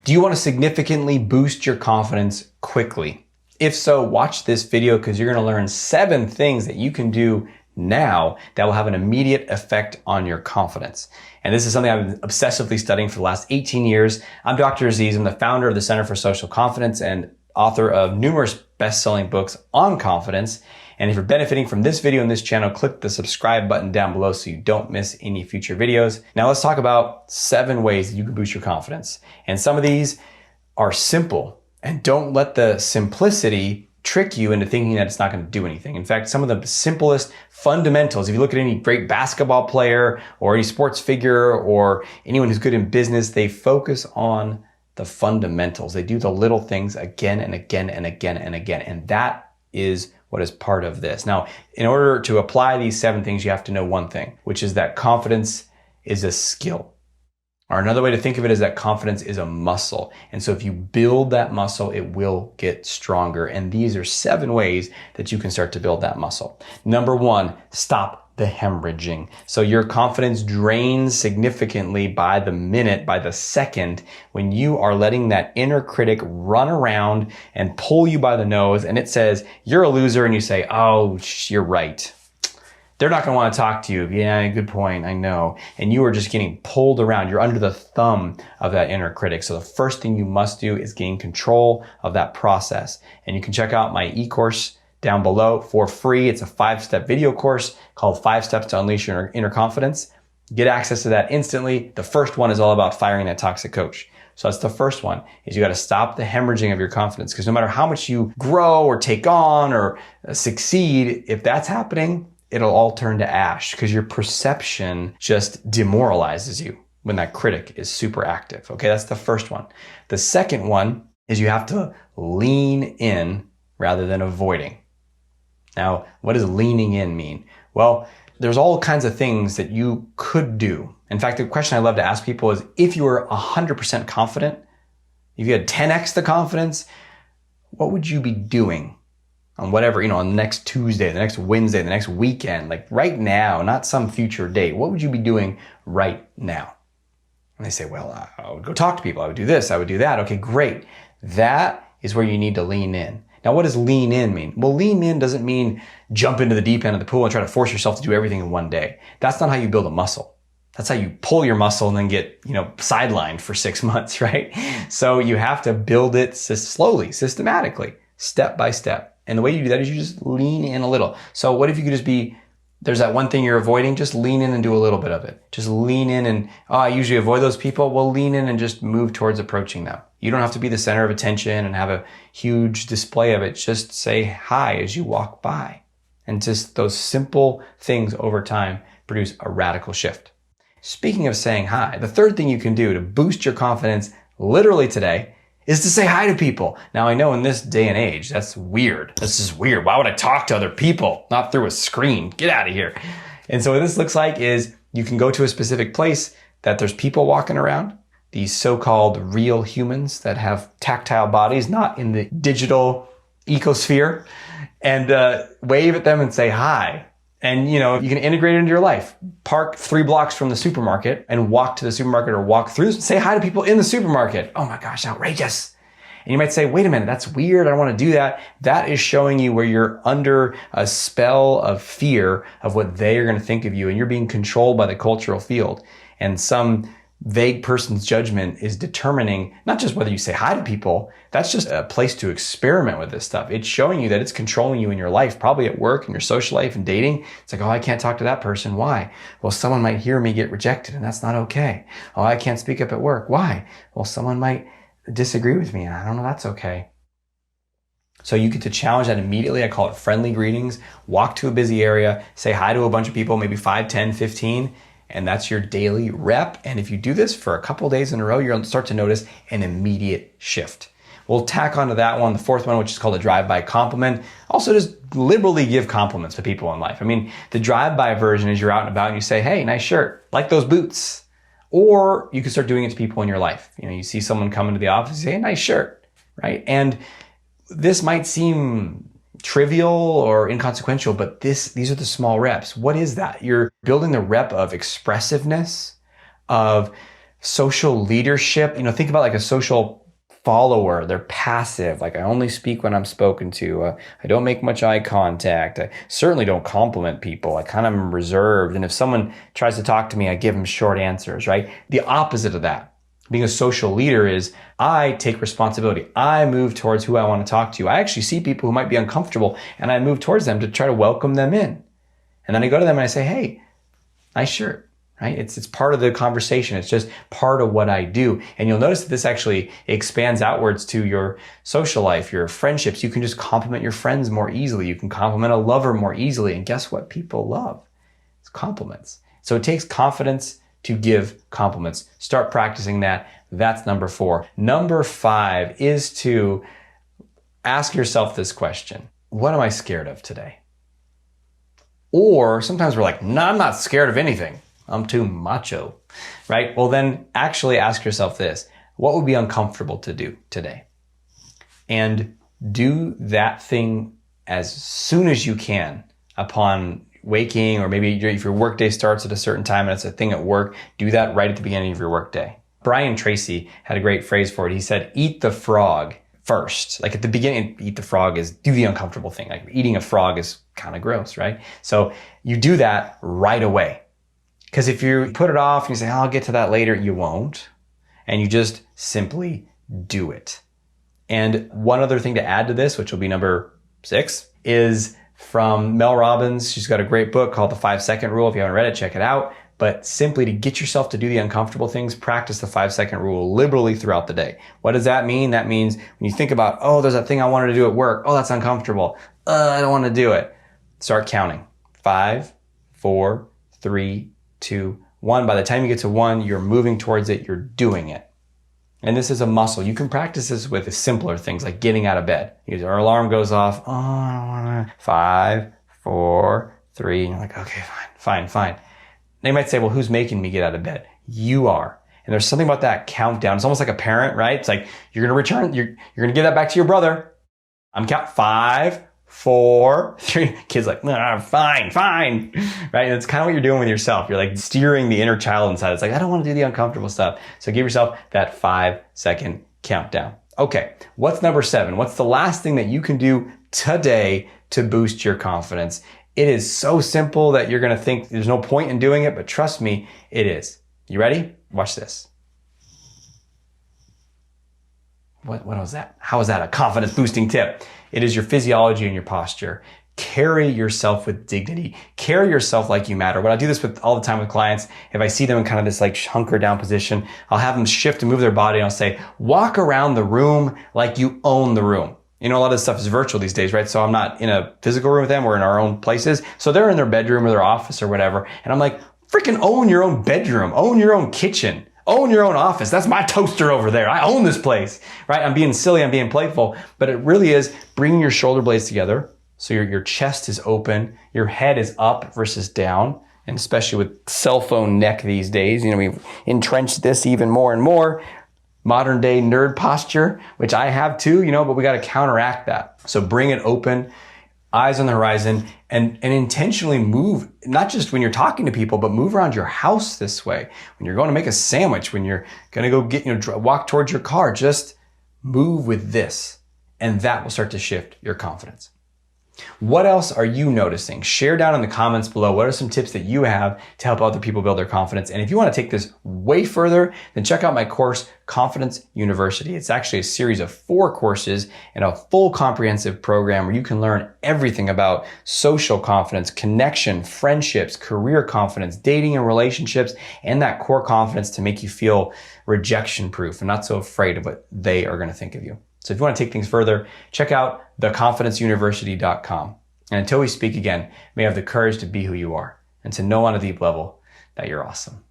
Do you want to significantly boost your confidence quickly? If so, watch this video because you're going to learn 7 things that you can do now that will have an immediate effect on your confidence. And this is something I've been obsessively studying for the last 18 years. I'm Dr. Aziz. I'm the founder of the Center for Social Confidence and author of numerous best-selling books on confidence. And if you're benefiting from this video and this channel, click the subscribe button down below so you don't miss any future videos. Now let's talk about 7 ways that you can boost your confidence. And some of these are simple, and don't let the simplicity trick you into thinking that it's not going to do anything. In fact, some of the simplest fundamentals, if you look at any great basketball player or any sports figure or anyone who's good in business, they focus on the fundamentals. They do the little things again and again and again and again. And that is what is part of this. Now, in order to apply these 7 things, you have to know one thing, which is that confidence is a skill. Or another way to think of it is that confidence is a muscle. And so if you build that muscle, it will get stronger. And these are 7 ways that you can start to build that muscle. Number 1, stop the hemorrhaging. So your confidence drains significantly by the minute, by the second, when you are letting that inner critic run around and pull you by the nose and it says, you're a loser, and you say, oh, you're right. They're not going to want to talk to you. Yeah, good point. I know. And you are just getting pulled around. You're under the thumb of that inner critic. So the first thing you must do is gain control of that process. And you can check out my e-course down below for free. It's a 5-step video course called 5 Steps to Unleash Your Inner Confidence. Get access to that instantly. The first one is all about firing that toxic coach. So that's the first one, is you got to stop the hemorrhaging of your confidence. Because no matter how much you grow or take on or succeed, if that's happening, it'll all turn to ash because your perception just demoralizes you when that critic is super active. Okay, that's the first one. The second one is you have to lean in rather than avoiding. Now, what does leaning in mean? Well, there's all kinds of things that you could do. In fact, the question I love to ask people is, if you were 100% confident, if you had 10x the confidence, what would you be doing on whatever, on the next Tuesday, the next Wednesday, the next weekend, like right now, not some future date? What would you be doing right now? And they say, well, I would go talk to people. I would do this. I would do that. Okay, great. That is where you need to lean in. Now, what does lean in mean? Well, lean in doesn't mean jump into the deep end of the pool and try to force yourself to do everything in one day. That's not how you build a muscle. That's how you pull your muscle and then get, sidelined for 6 months, right? So you have to build it slowly, systematically, step by step. And the way you do that is you just lean in a little. So what if you could just there's that one thing you're avoiding, just lean in and do a little bit of it. Just lean in and, I usually avoid those people. Well, lean in and just move towards approaching them. You don't have to be the center of attention and have a huge display of it. Just say hi as you walk by. And just those simple things over time produce a radical shift. Speaking of saying hi, the third thing you can do to boost your confidence literally today is to say hi to people. Now, I know in this day and age, that's weird. This is weird. Why would I talk to other people? Not through a screen. Get out of here. And so what this looks like is you can go to a specific place that there's people walking around, these so-called real humans that have tactile bodies, not in the digital ecosphere, and wave at them and say hi. And, you can integrate it into your life. Park 3 blocks from the supermarket and walk to the supermarket, or walk through, say hi to people in the supermarket. Oh my gosh, outrageous. And you might say, wait a minute, that's weird. I don't want to do that. That is showing you where you're under a spell of fear of what they are going to think of you. And you're being controlled by the cultural field. And some vague person's judgment is determining not just whether you say hi to people. That's just a place to experiment with this stuff. It's showing you that it's controlling you in your life, probably at work, in your social life and dating. It's like, oh, I can't talk to that person. Why? Well, someone might hear me get rejected and that's not okay. Oh, I can't speak up at work. Why? Well, someone might disagree with me and I don't know, that's okay. So you get to challenge that immediately. I call it friendly greetings. Walk to a busy area, say hi to a bunch of people, maybe 5, 10, 15. And that's your daily rep. And if you do this for a couple days in a row, you'll start to notice an immediate shift. We'll tack onto that one, the fourth one, which is called a drive-by compliment. Also, just liberally give compliments to people in life. I mean, the drive-by version is you're out and about and you say, hey, nice shirt, like those boots. Or you can start doing it to people in your life. You see someone come into the office, you say, hey, nice shirt, right? And this might seem trivial or inconsequential, but these are the small reps. What is that? You're building the rep of expressiveness, of social leadership, think about like a social follower. They're passive. Like, I only speak when I'm spoken to. I don't make much eye contact. I certainly don't compliment people. I kind of am reserved. And if someone tries to talk to me, I give them short answers, right? The opposite of that, being a social leader, is I take responsibility. I move towards who I want to talk to. I actually see people who might be uncomfortable and I move towards them to try to welcome them in. And then I go to them and I say, hey, nice shirt. Right? It's part of the conversation. It's just part of what I do. And you'll notice that this actually expands outwards to your social life, your friendships. You can just compliment your friends more easily. You can compliment a lover more easily. And guess what people love? It's compliments. So it takes confidence to give compliments. Start practicing that. That's number 4. Number 5 is to ask yourself this question. What am I scared of today? Or sometimes we're like, no, I'm not scared of anything. I'm too macho, right? Well, then actually ask yourself this. What would be uncomfortable to do today? And do that thing as soon as you can upon waking, or maybe if your workday starts at a certain time and it's a thing at work, do that right at the beginning of your workday. Brian Tracy had a great phrase for it. He said, eat the frog first. Like at the beginning, eat the frog is do the uncomfortable thing. Like eating a frog is kind of gross, right? So you do that right away. Because if you put it off and you say, I'll get to that later, you won't. And you just simply do it. And one other thing to add to this, which will be number 6, is from Mel Robbins. She's got a great book called The 5-Second Rule. If you haven't read it, check it out. But simply to get yourself to do the uncomfortable things, practice the 5-second rule liberally throughout the day. What does that mean? That means when you think about, oh, there's that thing I wanted to do at work. Oh, that's uncomfortable. I don't want to do it. Start counting. 5, 4, 3, 2, 1. By the time you get to 1, you're moving towards it. You're doing it. And this is a muscle. You can practice this with simpler things like getting out of bed. Our alarm goes off. Oh, I don't want to. 5, 4, 3. And you're like, okay, fine. They might say, well, who's making me get out of bed? You are. And there's something about that countdown. It's almost like a parent, right? It's like, you're going to return. You're going to give that back to your brother. I'm count 5, 4, 3. Kid's like, fine. Right? And it's kind of what you're doing with yourself. You're like steering the inner child inside. It's like, I don't want to do the uncomfortable stuff. So give yourself that 5-second countdown. Okay. What's number 7? What's the last thing that you can do today to boost your confidence? It is so simple that you're going to think there's no point in doing it, but trust me, it is. You ready? Watch this. What was that? How is that a confidence boosting tip? It is your physiology and your posture. Carry yourself with dignity. Carry yourself like you matter. What I do this with all the time with clients, if I see them in kind of this like hunker down position, I'll have them shift and move their body and I'll say, walk around the room like you own the room. A lot of this stuff is virtual these days, right? So I'm not in a physical room with them. We're in our own places. So they're in their bedroom or their office or whatever. And I'm like, freaking own your own bedroom. Own your own kitchen. Own your own office. That's my toaster over there. I own this place, right? I'm being silly. I'm being playful. But it really is bringing your shoulder blades together. So your chest is open. Your head is up versus down. And especially with cell phone neck these days, we've entrenched this even more and more. Modern day nerd posture, which I have too, but we got to counteract that. So bring it open, eyes on the horizon, and intentionally move, not just when you're talking to people, but move around your house this way. When you're going to make a sandwich, when you're going to go walk towards your car, just move with this, and that will start to shift your confidence. What else are you noticing? Share down in the comments below. What are some tips that you have to help other people build their confidence? And if you want to take this way further, then check out my course, Confidence University. It's actually a series of 4 courses and a full comprehensive program where you can learn everything about social confidence, connection, friendships, career confidence, dating and relationships, and that core confidence to make you feel rejection proof and not so afraid of what they are going to think of you. So if you want to take things further, check out theconfidenceuniversity.com. And until we speak again, may you have the courage to be who you are and to know on a deep level that you're awesome.